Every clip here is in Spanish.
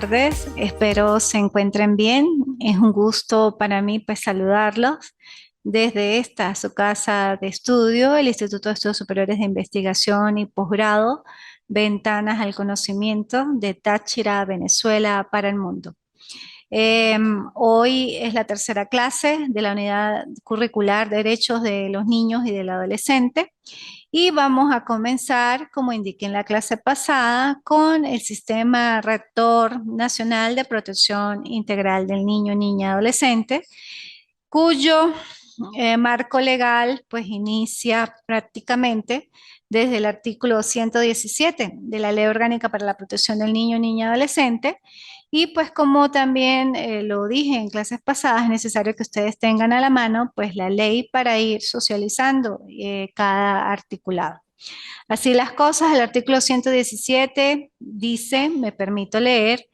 tardes, espero se encuentren bien. Es un gusto para mí pues saludarlos desde esta su casa de estudio, el Instituto de Estudios Superiores de Investigación y Posgrado, Ventanas al Conocimiento de Táchira, Venezuela para el mundo. Hoy es la tercera clase de la unidad curricular Derechos de los Niños y del Adolescente. Y vamos a comenzar, como indiqué en la clase pasada, con el Sistema Rector Nacional de Protección Integral del Niño, Niña y Adolescente, cuyo marco legal pues inicia prácticamente desde el artículo 117 de la Ley Orgánica para la Protección del Niño, Niña y Adolescente. Y pues como también lo dije en clases pasadas, es necesario que ustedes tengan a la mano pues la ley para ir socializando cada articulado. Así las cosas, el artículo 117 dice, me permito leer,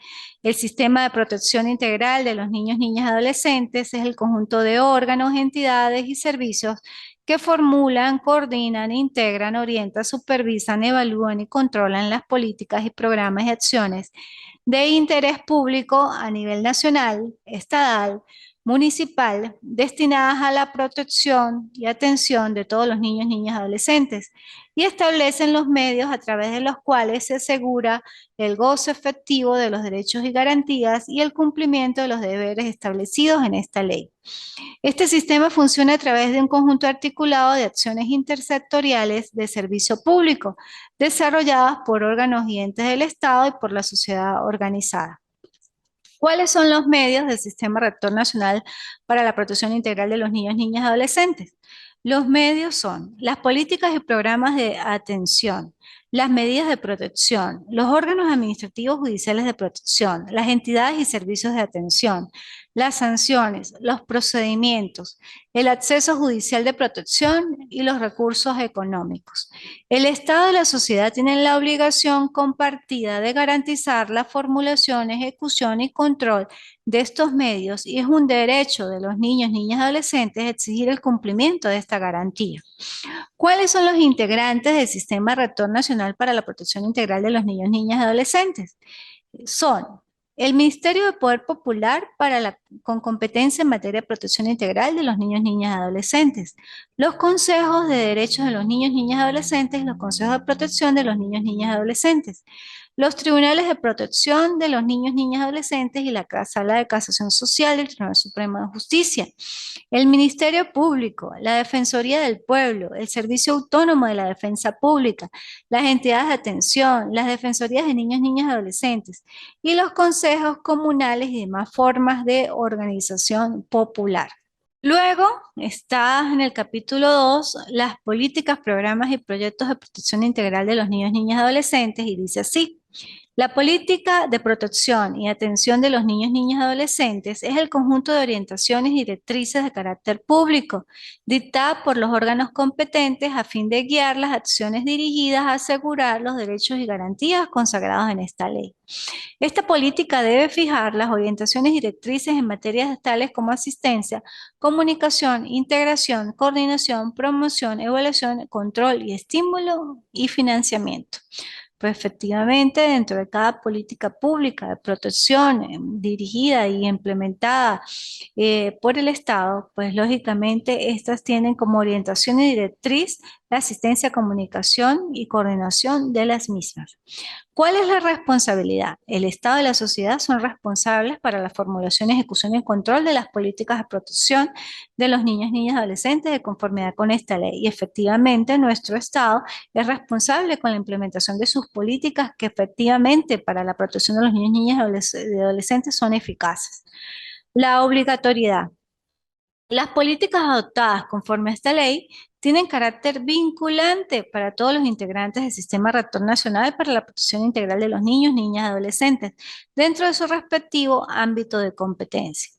el sistema de protección integral de los niños, niñas y adolescentes es el conjunto de órganos, entidades y servicios que formulan, coordinan, integran, orientan, supervisan, evalúan y controlan las políticas y programas y acciones de interés público a nivel nacional, estatal, municipal, destinadas a la protección y atención de todos los niños, niñas y adolescentes, y establecen los medios a través de los cuales se asegura el goce efectivo de los derechos y garantías y el cumplimiento de los deberes establecidos en esta ley. Este sistema funciona a través de un conjunto articulado de acciones intersectoriales de servicio público, desarrolladas por órganos y entes del Estado y por la sociedad organizada. ¿Cuáles son los medios del Sistema Rector Nacional para la Protección Integral de los Niños, Niñas y Adolescentes? Los medios son las políticas y programas de atención, las medidas de protección, los órganos administrativos judiciales de protección, las entidades y servicios de atención, las sanciones, los procedimientos, el acceso judicial de protección y los recursos económicos. El Estado y la sociedad tienen la obligación compartida de garantizar la formulación, ejecución y control de estos medios y es un derecho de los niños, niñas y adolescentes exigir el cumplimiento de esta garantía. ¿Cuáles son los integrantes del Sistema Rector Nacional para la Protección Integral de los Niños, Niñas y Adolescentes? Son el Ministerio de Poder Popular con competencia en materia de protección integral de los niños, niñas y adolescentes, los consejos de derechos de los niños, niñas y adolescentes, los consejos de protección de los niños, niñas y adolescentes, los tribunales de protección de los niños, niñas y adolescentes y la Sala de Casación Social del Tribunal Supremo de Justicia, el Ministerio Público, la Defensoría del Pueblo, el Servicio Autónomo de la Defensa Pública, las entidades de atención, las defensorías de niños, niñas y adolescentes y los consejos comunales y demás formas de organización popular. Luego está en el capítulo 2 las políticas, programas y proyectos de protección integral de los niños, niñas y adolescentes y dice así. La política de protección y atención de los niños, niñas y adolescentes es el conjunto de orientaciones y directrices de carácter público, dictada por los órganos competentes a fin de guiar las acciones dirigidas a asegurar los derechos y garantías consagrados en esta ley. Esta política debe fijar las orientaciones directrices en materias tales como asistencia, comunicación, integración, coordinación, promoción, evaluación, control y estímulo y financiamiento. Pues efectivamente, dentro de cada política pública de protección dirigida y implementada por el Estado, pues lógicamente estas tienen como orientación y directriz la asistencia, comunicación y coordinación de las mismas. ¿Cuál es la responsabilidad? El Estado y la sociedad son responsables para la formulación, ejecución y control de las políticas de protección de los niños, niñas y adolescentes de conformidad con esta ley. Y efectivamente nuestro Estado es responsable con la implementación de sus políticas que efectivamente para la protección de los niños, niñas y adolescentes son eficaces. La obligatoriedad. Las políticas adoptadas conforme a esta ley tienen carácter vinculante para todos los integrantes del Sistema Rector Nacional para la Protección Integral de los Niños, Niñas y Adolescentes, dentro de su respectivo ámbito de competencia.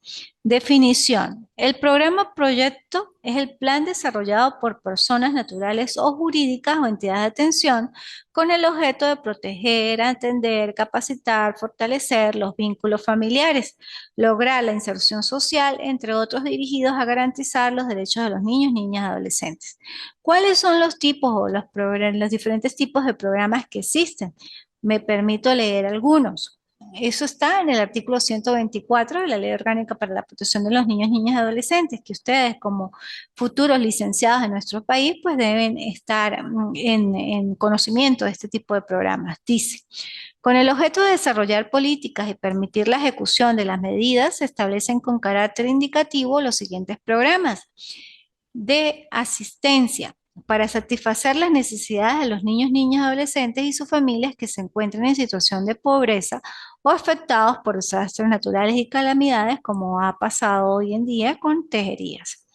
Definición. El programa proyecto es el plan desarrollado por personas naturales o jurídicas o entidades de atención con el objeto de proteger, atender, capacitar, fortalecer los vínculos familiares, lograr la inserción social, entre otros dirigidos a garantizar los derechos de los niños, niñas y adolescentes. ¿Cuáles son los tipos o los diferentes tipos de programas que existen? Me permito leer algunos. Eso está en el artículo 124 de la Ley Orgánica para la Protección de los Niños, Niñas y Adolescentes, que ustedes como futuros licenciados de nuestro país, pues deben estar en conocimiento de este tipo de programas. Dice, con el objeto de desarrollar políticas y permitir la ejecución de las medidas, se establecen con carácter indicativo los siguientes programas de asistencia para satisfacer las necesidades de los niños, niñas, adolescentes y sus familias que se encuentren en situación de pobreza o afectados por desastres naturales y calamidades, como ha pasado hoy en día con Tejerías.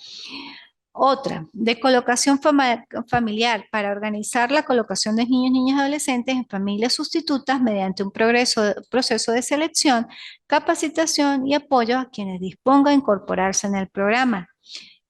Otra, de colocación familiar para organizar la colocación de niños, niñas y adolescentes en familias sustitutas mediante un proceso de selección, capacitación y apoyo a quienes dispongan de incorporarse en el programa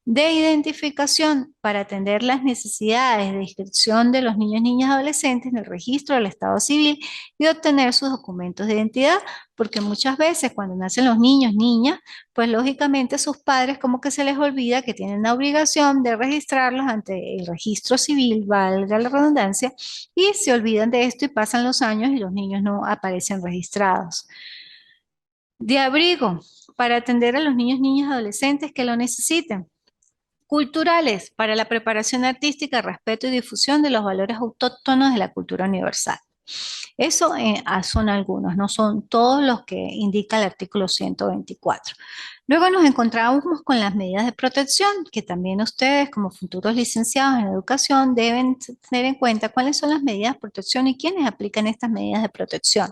de identificación para atender las necesidades de inscripción de los niños, niñas y adolescentes en el registro del Estado Civil y obtener sus documentos de identidad, porque muchas veces cuando nacen los niños, niñas, pues lógicamente sus padres como que se les olvida que tienen la obligación de registrarlos ante el registro civil, valga la redundancia, y se olvidan de esto y pasan los años y los niños no aparecen registrados. De abrigo para atender a los niños, niñas y adolescentes que lo necesiten. Culturales, para la preparación artística, respeto y difusión de los valores autóctonos de la cultura universal. Eso son algunos, no son todos los que indica el artículo 124. Luego nos encontramos con las medidas de protección, que también ustedes como futuros licenciados en educación deben tener en cuenta cuáles son las medidas de protección y quiénes aplican estas medidas de protección.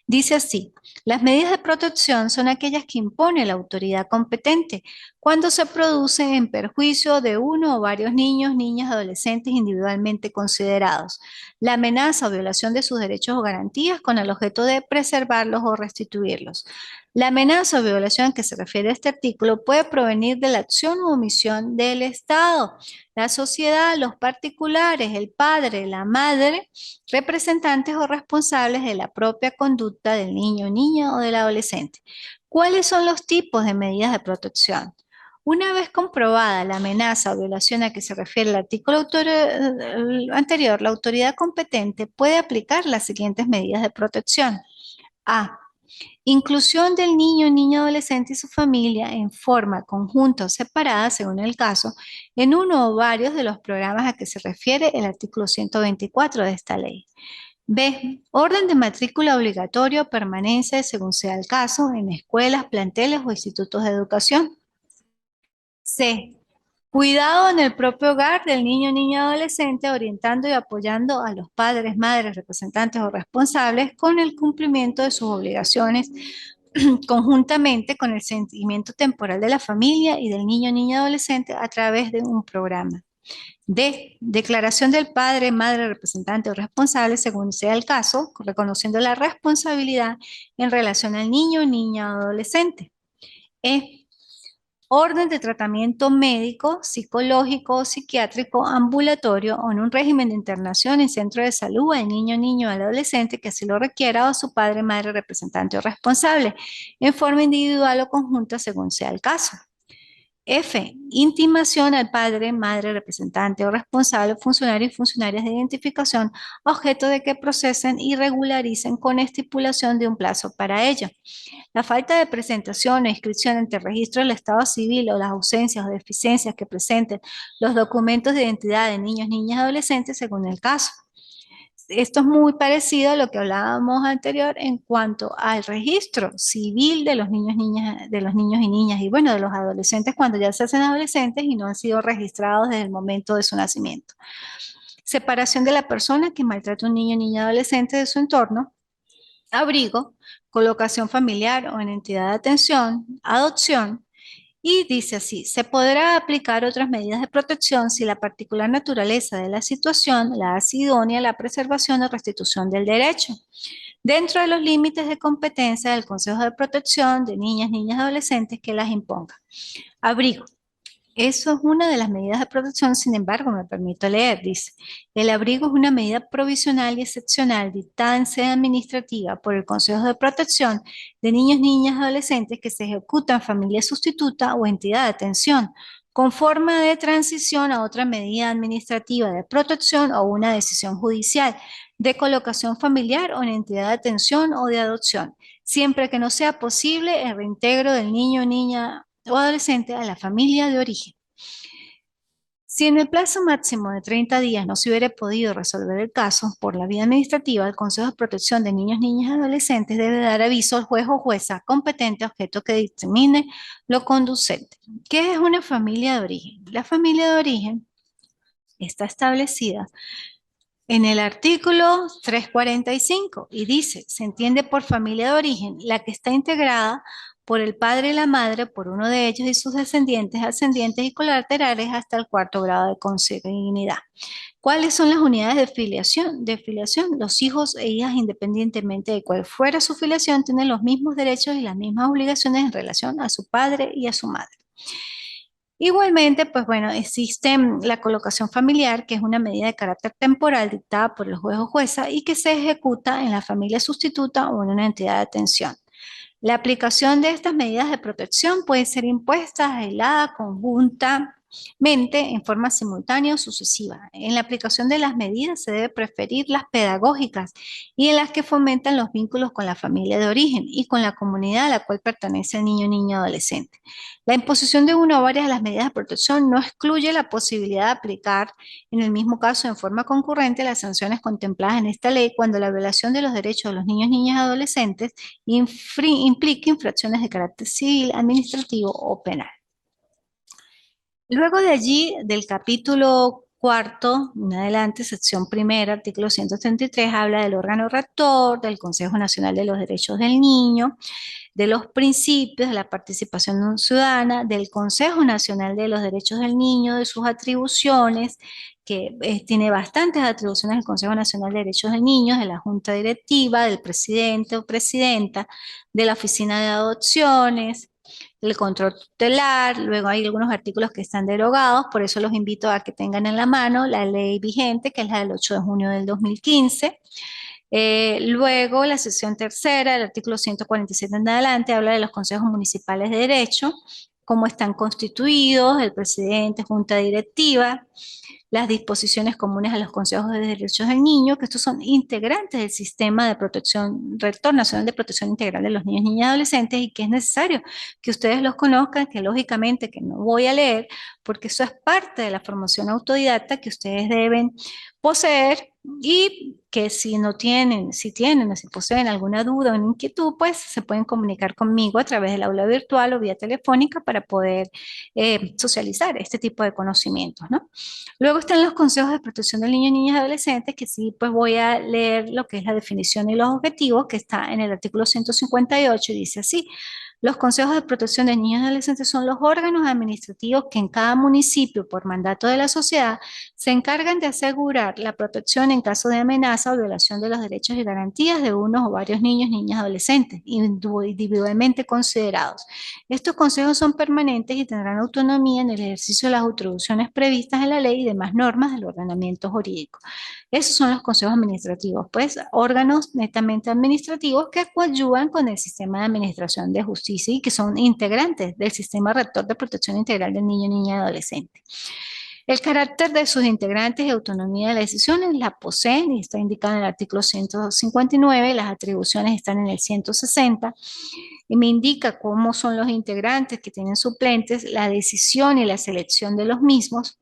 Dice así, las medidas de protección son aquellas que impone la autoridad competente cuando se producen en perjuicio de uno o varios niños, niñas, adolescentes individualmente considerados. La amenaza o violación de sus derechos o garantías con el objeto de preservarlos o restituirlos. La amenaza o violación a que se refiere este artículo puede provenir de la acción u omisión del Estado, la sociedad, los particulares, el padre, la madre, representantes o responsables de la propia conducta del niño, niña o del adolescente. ¿Cuáles son los tipos de medidas de protección? Una vez comprobada la amenaza o violación a que se refiere el artículo anterior, la autoridad competente puede aplicar las siguientes medidas de protección. A. Inclusión del niño, niña, adolescente y su familia en forma conjunta o separada, según el caso, en uno o varios de los programas a que se refiere el artículo 124 de esta ley. B. Orden de matrícula obligatorio o permanencia, según sea el caso, en escuelas, planteles o institutos de educación. C. Cuidado en el propio hogar del niño, niña, adolescente, orientando y apoyando a los padres, madres, representantes o responsables con el cumplimiento de sus obligaciones conjuntamente con el seguimiento temporal de la familia y del niño, niña, adolescente a través de un programa. D. Declaración del padre, madre, representante o responsable, según sea el caso, reconociendo la responsabilidad en relación al niño, niña o adolescente. E. Orden de tratamiento médico, psicológico o psiquiátrico ambulatorio o en un régimen de internación en centro de salud al niño, niño o al adolescente que así lo requiera o su padre, madre, representante o responsable, en forma individual o conjunta según sea el caso. F. Intimación al padre, madre, representante o responsable, funcionario y funcionarias de identificación, objeto de que procesen y regularicen con estipulación de un plazo para ello. La falta de presentación o inscripción ante el registro del Estado Civil o las ausencias o deficiencias que presenten los documentos de identidad de niños, niñas y adolescentes según el caso. Esto es muy parecido a lo que hablábamos anterior en cuanto al registro civil de los niños, niñas, de los niños y niñas y bueno, de los adolescentes cuando ya se hacen adolescentes y no han sido registrados desde el momento de su nacimiento. Separación de la persona que maltrata a un niño, niña, adolescente de su entorno. Abrigo, colocación familiar o en entidad de atención, adopción, y dice así, se podrá aplicar otras medidas de protección si la particular naturaleza de la situación la hace idónea a la preservación o restitución del derecho, dentro de los límites de competencia del Consejo de Protección de Niñas, Niñas y Adolescentes que las imponga. Abrigo. Eso es una de las medidas de protección, sin embargo, me permito leer, dice, el abrigo es una medida provisional y excepcional dictada en sede administrativa por el Consejo de Protección de Niños, Niñas y Adolescentes que se ejecuta en familia sustituta o entidad de atención, con forma de transición a otra medida administrativa de protección o una decisión judicial de colocación familiar o en entidad de atención o de adopción, siempre que no sea posible el reintegro del niño, niña o adolescente a la familia de origen. Si en el plazo máximo de 30 días no se hubiera podido resolver el caso por la vía administrativa, el Consejo de Protección de Niños, Niñas y Adolescentes debe dar aviso al juez o jueza competente objeto que determine lo conducente. ¿Qué es una familia de origen? La familia de origen está establecida en el artículo 345 y dice, se entiende por familia de origen la que está integrada por el padre y la madre, por uno de ellos y sus descendientes, ascendientes y colaterales hasta el cuarto grado de consanguinidad. ¿Cuáles son las unidades de filiación? Los hijos e hijas, independientemente de cuál fuera su filiación, tienen los mismos derechos y las mismas obligaciones en relación a su padre y a su madre. Igualmente, pues bueno, existe la colocación familiar, que es una medida de carácter temporal dictada por el juez o jueza y que se ejecuta en la familia sustituta o en una entidad de atención. La aplicación de estas medidas de protección puede ser impuesta, aislada, conjuntamente, en forma simultánea o sucesiva. En la aplicación de las medidas se debe preferir las pedagógicas y en las que fomentan los vínculos con la familia de origen y con la comunidad a la cual pertenece el niño, niña, adolescente. La imposición de una o varias de las medidas de protección no excluye la posibilidad de aplicar en el mismo caso en forma concurrente las sanciones contempladas en esta ley cuando la violación de los derechos de los niños, niñas y adolescentes implique infracciones de carácter civil, administrativo o penal. Luego de allí, del capítulo cuarto, en adelante, sección primera, artículo 133, habla del órgano rector, del Consejo Nacional de los Derechos del Niño, de los principios de la participación ciudadana, del Consejo Nacional de los Derechos del Niño, de sus atribuciones, que tiene bastantes atribuciones el Consejo Nacional de Derechos del Niño, de la Junta Directiva, del presidente o presidenta, de la Oficina de Adopciones, el control tutelar, luego hay algunos artículos que están derogados, por eso los invito a que tengan en la mano la ley vigente, que es la del 8 de junio del 2015. Luego, la sección tercera, el artículo 147 en adelante, habla de los consejos municipales de derecho, cómo están constituidos, el presidente, junta directiva, las disposiciones comunes a los consejos de derechos del niño, que estos son integrantes del sistema de protección, Rector Nacional de Protección Integral de los Niños, Niñas y Adolescentes, y que es necesario que ustedes los conozcan, que lógicamente que no voy a leer, porque eso es parte de la formación autodidacta que ustedes deben poseer y que si no tienen, si tienen o si poseen alguna duda o inquietud, pues se pueden comunicar conmigo a través del aula virtual o vía telefónica para poder socializar este tipo de conocimientos, ¿no? Luego están los consejos de protección de niños, niñas y adolescentes, que sí, pues voy a leer lo que es la definición y los objetivos, que está en el artículo 158 y dice así: los consejos de protección de niños y adolescentes son los órganos administrativos que en cada municipio, por mandato de la sociedad, se encargan de asegurar la protección en caso de amenaza o violación de los derechos y garantías de unos o varios niños, niñas y adolescentes, individualmente considerados. Estos consejos son permanentes y tendrán autonomía en el ejercicio de las atribuciones previstas en la ley y demás normas del ordenamiento jurídico. Esos son los consejos administrativos, pues órganos netamente administrativos que coadyuvan con el sistema de administración de justicia y que son integrantes del sistema rector de protección integral del niño, niña y adolescente. El carácter de sus integrantes y autonomía de las decisiones la poseen y está indicado en el artículo 159, las atribuciones están en el 160 y me indica cómo son los integrantes que tienen suplentes, la decisión y la selección de los mismos,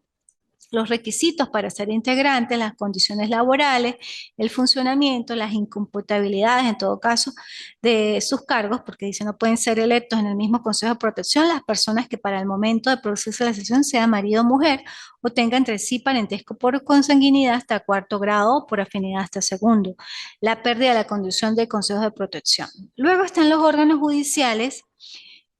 los requisitos para ser integrantes, las condiciones laborales, el funcionamiento, las incomputabilidades en todo caso de sus cargos, porque dice no pueden ser electos en el mismo Consejo de Protección las personas que para el momento de producirse la sesión sea marido o mujer o tenga entre sí parentesco por consanguinidad hasta cuarto grado o por afinidad hasta segundo. La pérdida de la condición de Consejo de Protección. Luego están los órganos judiciales,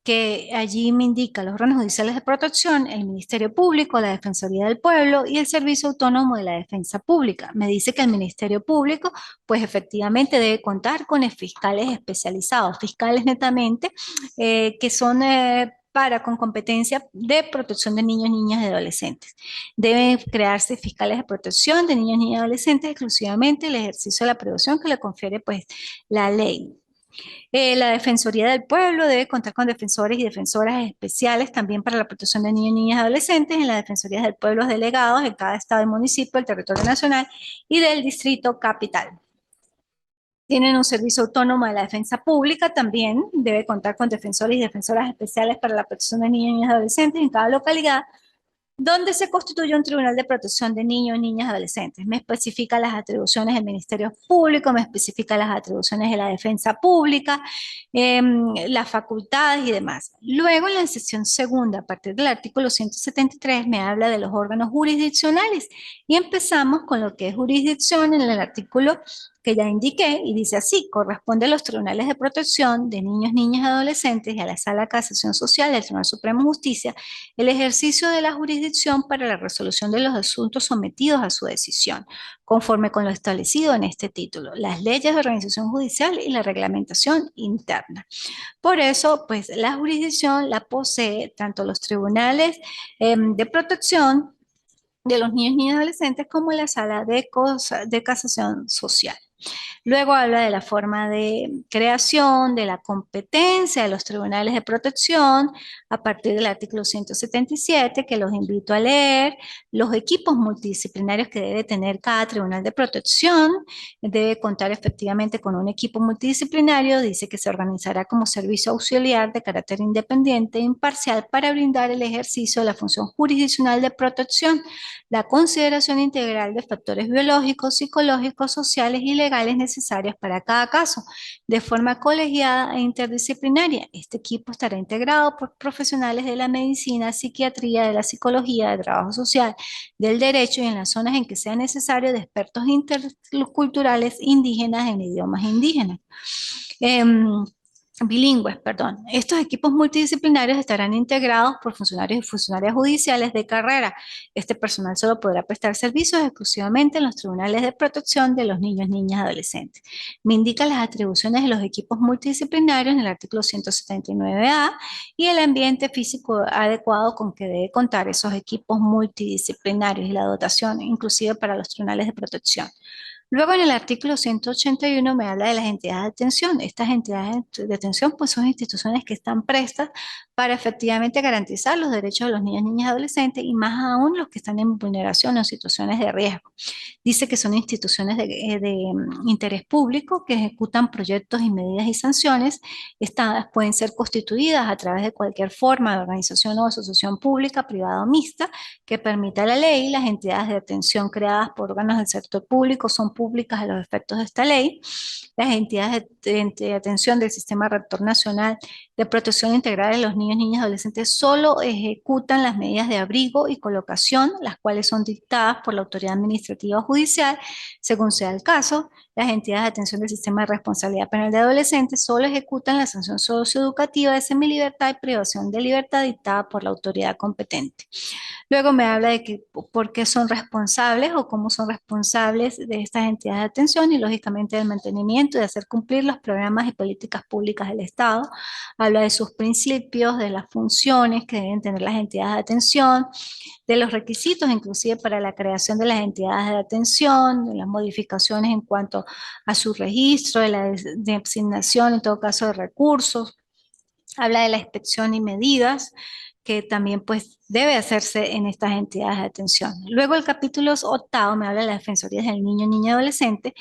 que allí me indica los órganos judiciales de protección, el Ministerio Público, la Defensoría del Pueblo y el Servicio Autónomo de la Defensa Pública. Me dice que el Ministerio Público, pues efectivamente debe contar con fiscales especializados, fiscales netamente, que son con competencia de protección de niños, niñas y adolescentes. Deben crearse fiscales de protección de niños, niñas y adolescentes exclusivamente el ejercicio de la protección que le confiere pues la ley. La Defensoría del Pueblo debe contar con defensores y defensoras especiales también para la protección de niños, niñas y adolescentes en las Defensorías del Pueblo delegados en cada estado y municipio del territorio nacional y del Distrito Capital. Tienen un servicio autónomo de la defensa pública, también debe contar con defensores y defensoras especiales para la protección de niños y adolescentes en cada localidad donde se constituye un tribunal de protección de niños, niñas y adolescentes. Me especifica las atribuciones del Ministerio Público, me especifica las atribuciones de la defensa pública, las facultades y demás. Luego, en la sección segunda, a partir del artículo 173, me habla de los órganos jurisdiccionales y empezamos con lo que es jurisdicción en el artículo que ya indiqué, y dice así: corresponde a los tribunales de protección de niños, niñas y adolescentes y a la Sala de Casación Social del Tribunal Supremo de Justicia el ejercicio de la jurisdicción para la resolución de los asuntos sometidos a su decisión, conforme con lo establecido en este título, las leyes de organización judicial y la reglamentación interna. Por eso, pues la jurisdicción la posee tanto los tribunales de protección de los niños, niñas y adolescentes como la Sala de Casación Social. Luego habla de la forma de creación, de la competencia de los tribunales de protección, a partir del artículo 177, que los invito a leer, los equipos multidisciplinarios que debe tener cada tribunal de protección, debe contar efectivamente con un equipo multidisciplinario, dice que se organizará como servicio auxiliar de carácter independiente e imparcial para brindar el ejercicio de la función jurisdiccional de protección, la consideración integral de factores biológicos, psicológicos, sociales y legales necesarias para cada caso, de forma colegiada e interdisciplinaria. Este equipo estará integrado por profesionales de la medicina, psiquiatría, de la psicología, de trabajo social, del derecho y en las zonas en que sea necesario de expertos interculturales indígenas en idiomas indígenas. Bilingües, perdón. Estos equipos multidisciplinarios estarán integrados por funcionarios y funcionarias judiciales de carrera. Este personal solo podrá prestar servicios exclusivamente en los tribunales de protección de los niños, niñas y adolescentes. Me indica las atribuciones de los equipos multidisciplinarios en el artículo 179A y el ambiente físico adecuado con que debe contar esos equipos multidisciplinarios y la dotación inclusive para los tribunales de protección. Luego en el artículo 181 me habla de las entidades de atención. Estas entidades de atención pues son instituciones que están prestas para efectivamente garantizar los derechos de los niños, niñas y adolescentes y más aún los que están en vulneración o en situaciones de riesgo. Dice que son instituciones de interés público que ejecutan proyectos y medidas y sanciones. Estas pueden ser constituidas a través de cualquier forma de organización o asociación pública, privada o mixta que permita la ley. Las entidades de atención creadas por órganos del sector público son públicas a los efectos de esta ley. Las entidades de atención del Sistema Rector Nacional de Protección Integral de los Niños, Niñas y Adolescentes solo ejecutan las medidas de abrigo y colocación, las cuales son dictadas por la autoridad administrativa o judicial, según sea el caso. Las entidades de atención del Sistema de Responsabilidad Penal de Adolescentes solo ejecutan la sanción socioeducativa de semilibertad y privación de libertad dictada por la autoridad competente. Luego me habla de que por qué son responsables o cómo son responsables de estas entidades de atención y lógicamente del mantenimiento y de hacer cumplir los programas y políticas públicas del Estado. Habla de sus principios, de las funciones que deben tener las entidades de atención, de los requisitos inclusive para la creación de las entidades de atención, de las modificaciones en cuanto a su registro, de la designación en todo caso de recursos. Habla de la inspección y medidas que también pues debe hacerse en estas entidades de atención. Luego el capítulo octavo me habla de las defensorías del niño, niña y adolescente,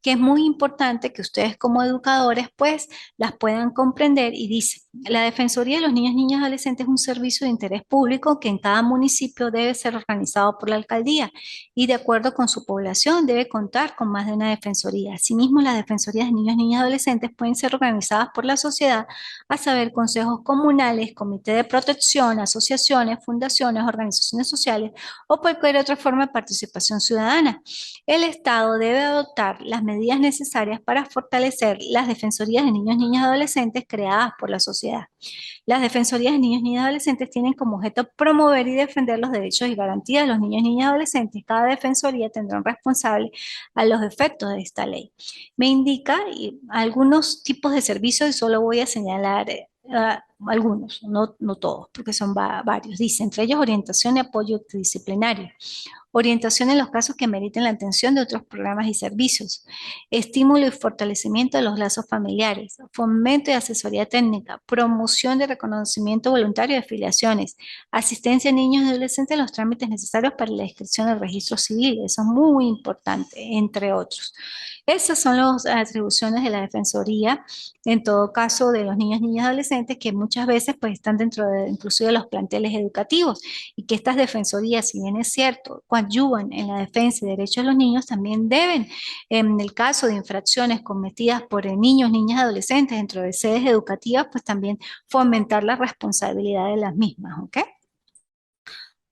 que es muy importante que ustedes como educadores pues las puedan comprender y dice, la Defensoría de los Niños, Niñas y Adolescentes es un servicio de interés público que en cada municipio debe ser organizado por la alcaldía y de acuerdo con su población debe contar con más de una defensoría. Asimismo, las defensorías de niños, niñas y adolescentes pueden ser organizadas por la sociedad, a saber, consejos comunales, comité de protección, asociaciones, fundaciones, organizaciones sociales o cualquier otra forma de participación ciudadana. El Estado debe adoptar las medidas necesarias para fortalecer las defensorías de niños, niñas y adolescentes creadas por la sociedad. Las defensorías de niños, niñas y adolescentes tienen como objeto promover y defender los derechos y garantías de los niños, niñas y adolescentes. Cada defensoría tendrá un responsable a los efectos de esta ley. Me indica algunos tipos de servicios y solo voy a señalar algunos, no todos, porque son varios. Dice, entre ellos orientación y apoyo disciplinario, orientación en los casos que meriten la atención de otros programas y servicios, estímulo y fortalecimiento de los lazos familiares, fomento y asesoría técnica, promoción de reconocimiento voluntario de afiliaciones, asistencia a niños y adolescentes en los trámites necesarios para la inscripción al registro civil, eso es muy importante, entre otros. Esas son las atribuciones de la Defensoría, en todo caso de los niños, niñas y adolescentes, que muchas veces pues están dentro de inclusive de los planteles educativos, y que estas defensorías, si bien es cierto, coadyuvan en la defensa y derechos de los niños, también deben, en el caso de infracciones cometidas por niños, niñas y adolescentes dentro de sedes educativas, pues también fomentar la responsabilidad de las mismas, ¿ok?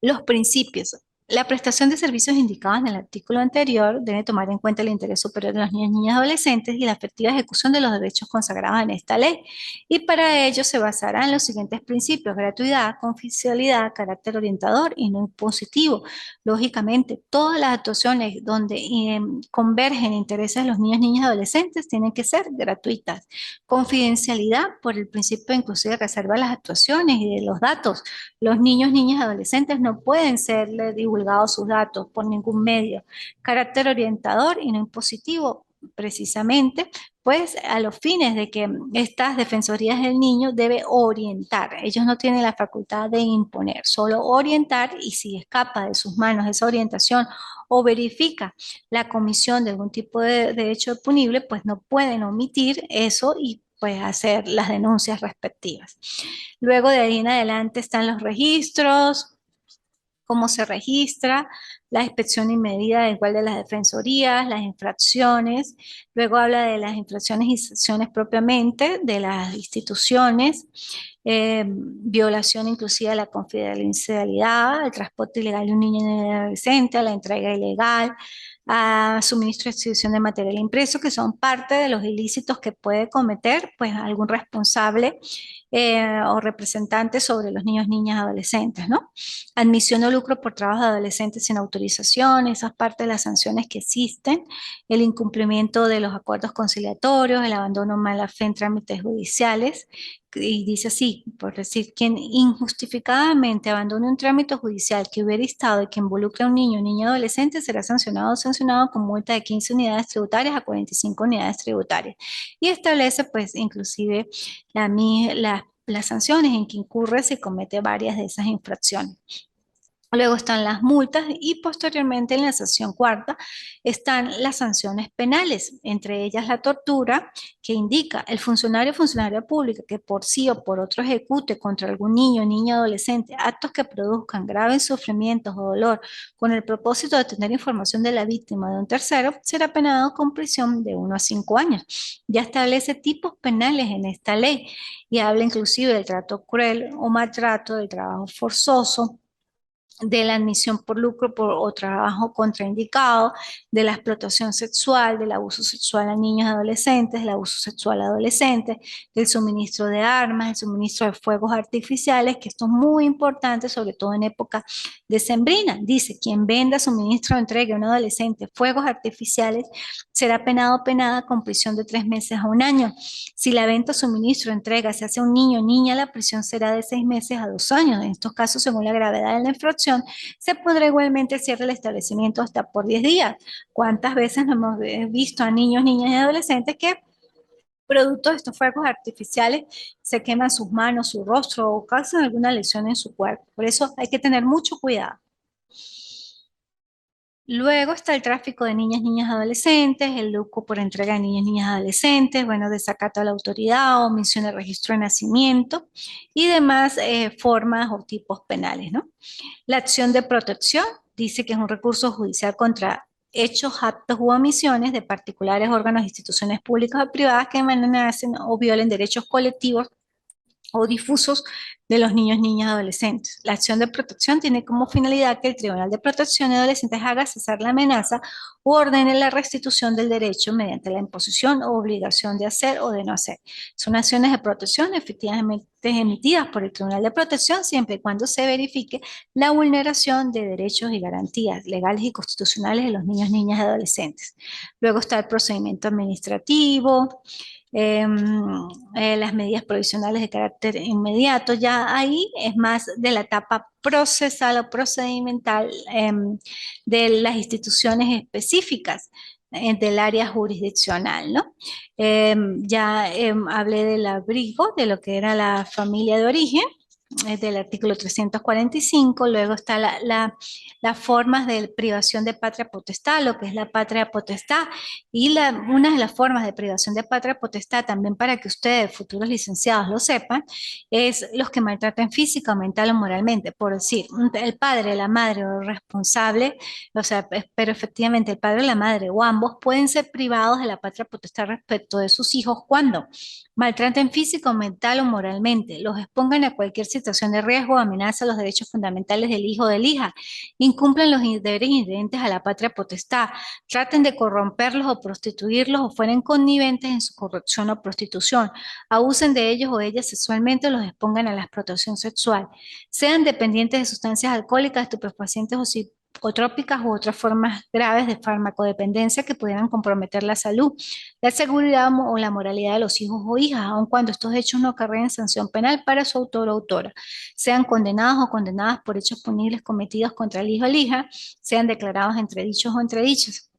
Los principios. La prestación de servicios indicados en el artículo anterior debe tomar en cuenta el interés superior de los niños, niñas y adolescentes y la efectiva ejecución de los derechos consagrados en esta ley. Y para ello se basará en los siguientes principios: gratuidad, confidencialidad, carácter orientador y no impositivo. Lógicamente, todas las actuaciones donde convergen intereses de los niños, niñas y adolescentes tienen que ser gratuitas. Confidencialidad por el principio inclusive de reserva de las actuaciones y de los datos. Los niños, niñas y adolescentes no pueden serle divulgados sus datos por ningún medio. Carácter orientador y no impositivo, precisamente, pues a los fines de que estas defensorías del niño debe orientar. Ellos no tienen la facultad de imponer, solo orientar, y si escapa de sus manos esa orientación o verifica la comisión de algún tipo de hecho punible, pues no pueden omitir eso y pues hacer las denuncias respectivas. Luego de ahí en adelante están los registros, cómo se registra, la inspección y medida igual de las defensorías, las infracciones. Luego habla de las infracciones y sanciones propiamente de las instituciones, violación inclusive a la confidencialidad, al transporte ilegal de un niño y un adolescente, a la entrega ilegal, a suministro y distribución de material impreso, que son parte de los ilícitos que puede cometer pues algún responsable o representante sobre los niños, niñas, adolescentes, ¿no? Admisión o lucro por trabajo de adolescentes sin autorización, esas partes de las sanciones que existen, el incumplimiento de los acuerdos conciliatorios, el abandono mala fe en trámites judiciales, y dice así, por decir, quien injustificadamente abandone un trámite judicial que hubiera estado y que involucre a un niño o niña adolescente será sancionado o sancionado con multa de 15 unidades tributarias a 45 unidades tributarias. Y establece pues inclusive las sanciones en que incurre si comete varias de esas infracciones. Luego están las multas y posteriormente en la sección cuarta están las sanciones penales, entre ellas la tortura, que indica el funcionario o funcionaria pública que por sí o por otro ejecute contra algún niño, niña, adolescente actos que produzcan graves sufrimientos o dolor con el propósito de tener información de la víctima de un tercero, será penado con prisión de 1 a 5 años. Ya establece tipos penales en esta ley y habla inclusive del trato cruel o maltrato, del trabajo forzoso, de la admisión por lucro o trabajo contraindicado, de la explotación sexual, del abuso sexual a niños y adolescentes, del abuso sexual a adolescentes, del suministro de armas, el suministro de fuegos artificiales, que esto es muy importante, sobre todo en época decembrina. Dice, quien venda, suministro o entregue a un adolescente fuegos artificiales será penado o penada con prisión de 3 meses a 1 año. Si la venta, suministro o entrega se hace a un niño o niña, la prisión será de 6 meses a 2 años. En estos casos, según la gravedad de la infracción, se podrá igualmente el cierre del establecimiento hasta por 10 días. ¿Cuántas veces no hemos visto a niños, niñas y adolescentes que producto de estos fuegos artificiales se queman sus manos, su rostro o causan alguna lesión en su cuerpo? Por eso hay que tener mucho cuidado. Luego está el tráfico de niñas, niñas, adolescentes, el lucro por entrega de niñas, niñas, adolescentes, bueno, desacato a la autoridad, omisión de registro de nacimiento y demás formas o tipos penales, ¿no? La acción de protección dice que es un recurso judicial contra hechos, actos u omisiones de particulares, órganos, instituciones públicas o privadas que amenacen o violen derechos colectivos o difusos de los niños, niñas y adolescentes. La acción de protección tiene como finalidad que el Tribunal de Protección de Adolescentes haga cesar la amenaza o ordene la restitución del derecho mediante la imposición o obligación de hacer o de no hacer. Son acciones de protección efectivamente emitidas por el Tribunal de Protección siempre y cuando se verifique la vulneración de derechos y garantías legales y constitucionales de los niños, niñas y adolescentes. Luego está el procedimiento administrativo, las medidas provisionales de carácter inmediato. Ya ahí es más de la etapa procesal o procedimental de las instituciones específicas del área jurisdiccional, ¿no? Ya hablé del abrigo, de lo que era la familia de origen, del artículo 345. Luego está las formas de privación de patria potestad, lo que es la patria potestad, y una de las formas de privación de patria potestad, también para que ustedes, futuros licenciados, lo sepan, es los que maltraten física, mental o moralmente. Por decir, el padre, la madre o el responsable, o sea, pero efectivamente el padre o la madre o ambos pueden ser privados de la patria potestad respecto de sus hijos cuando maltraten físico, mental o moralmente, los expongan a cualquier situación de riesgo o amenaza a los derechos fundamentales del hijo o de la hija, incumplan los deberes inherentes a la patria potestad, traten de corromperlos o prostituirlos o fueren conniventes en su corrupción o prostitución, abusen de ellos o ellas sexualmente o los expongan a la explotación sexual, sean dependientes de sustancias alcohólicas, estupefacientes o psicotrópicas u otras formas graves de farmacodependencia que pudieran comprometer la salud, la seguridad o la moralidad de los hijos o hijas, aun cuando estos hechos no acarreen sanción penal para su autor o autora, sean condenados o condenadas por hechos punibles cometidos contra el hijo o la hija, sean declarados entredichos o entredichas,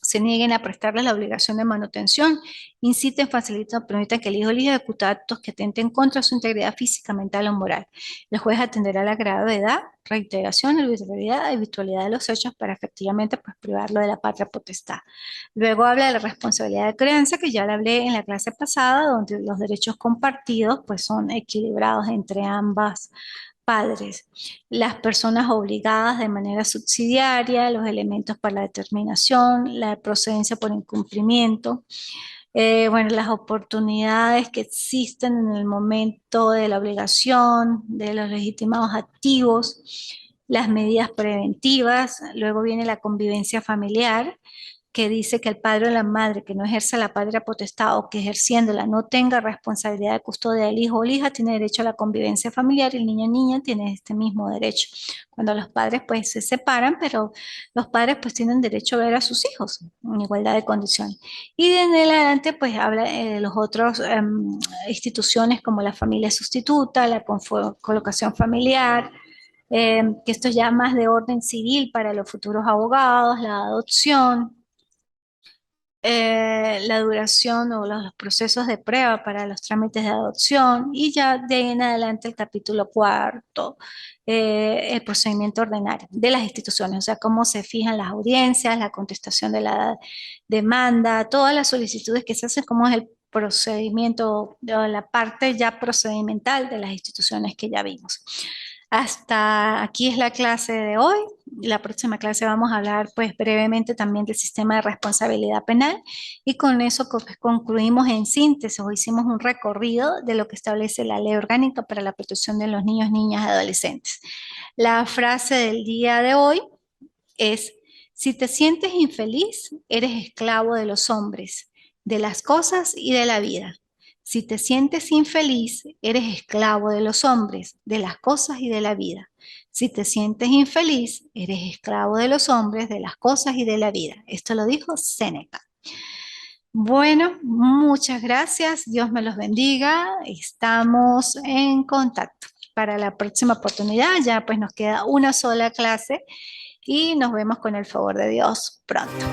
se nieguen a prestarles la obligación de manutención, inciten, faciliten o permitan que el hijo o la hija ejecute actos que atenten contra su integridad física, mental o moral. El juez atenderá la gravedad, reiteración, arbitrariedad y habitualidad de los hechos para efectivamente pues, privarlo de la patria potestad. Luego habla de la responsabilidad de crianza, que ya la hablé en la clase pasada, donde los derechos compartidos pues, son equilibrados entre ambas padres, las personas obligadas de manera subsidiaria, los elementos para la determinación, la procedencia por incumplimiento, bueno, las oportunidades que existen en el momento de la obligación, de los legitimados activos, las medidas preventivas, luego viene la convivencia familiar, que dice que el padre o la madre que no ejerza la patria potestad o que ejerciéndola no tenga responsabilidad de custodia del hijo o la hija tiene derecho a la convivencia familiar y el niño o niña tiene este mismo derecho. Cuando los padres pues se separan, pero los padres pues tienen derecho a ver a sus hijos en igualdad de condiciones. Y de en adelante pues habla de los otros instituciones como la familia sustituta, la colocación familiar, que esto ya más de orden civil para los futuros abogados, la adopción, la duración o los procesos de prueba para los trámites de adopción y ya de ahí en adelante el capítulo cuarto, el procedimiento ordinario de las instituciones, o sea, cómo se fijan las audiencias, la contestación de la demanda, todas las solicitudes que se hacen, cómo es el procedimiento, la parte ya procedimental de las instituciones que ya vimos. Hasta aquí es la clase de hoy. La próxima clase vamos a hablar pues brevemente también del sistema de responsabilidad penal y con eso concluimos en síntesis o hicimos un recorrido de lo que establece la Ley Orgánica para la Protección de los Niños, Niñas y Adolescentes. La frase del día de hoy es: si te sientes infeliz, eres esclavo de los hombres, de las cosas y de la vida. Si te sientes infeliz, eres esclavo de los hombres, de las cosas y de la vida. Si te sientes infeliz, eres esclavo de los hombres, de las cosas y de la vida. Esto lo dijo Séneca. Bueno, muchas gracias. Dios me los bendiga. Estamos en contacto. Para la próxima oportunidad ya pues nos queda una sola clase y nos vemos con el favor de Dios pronto.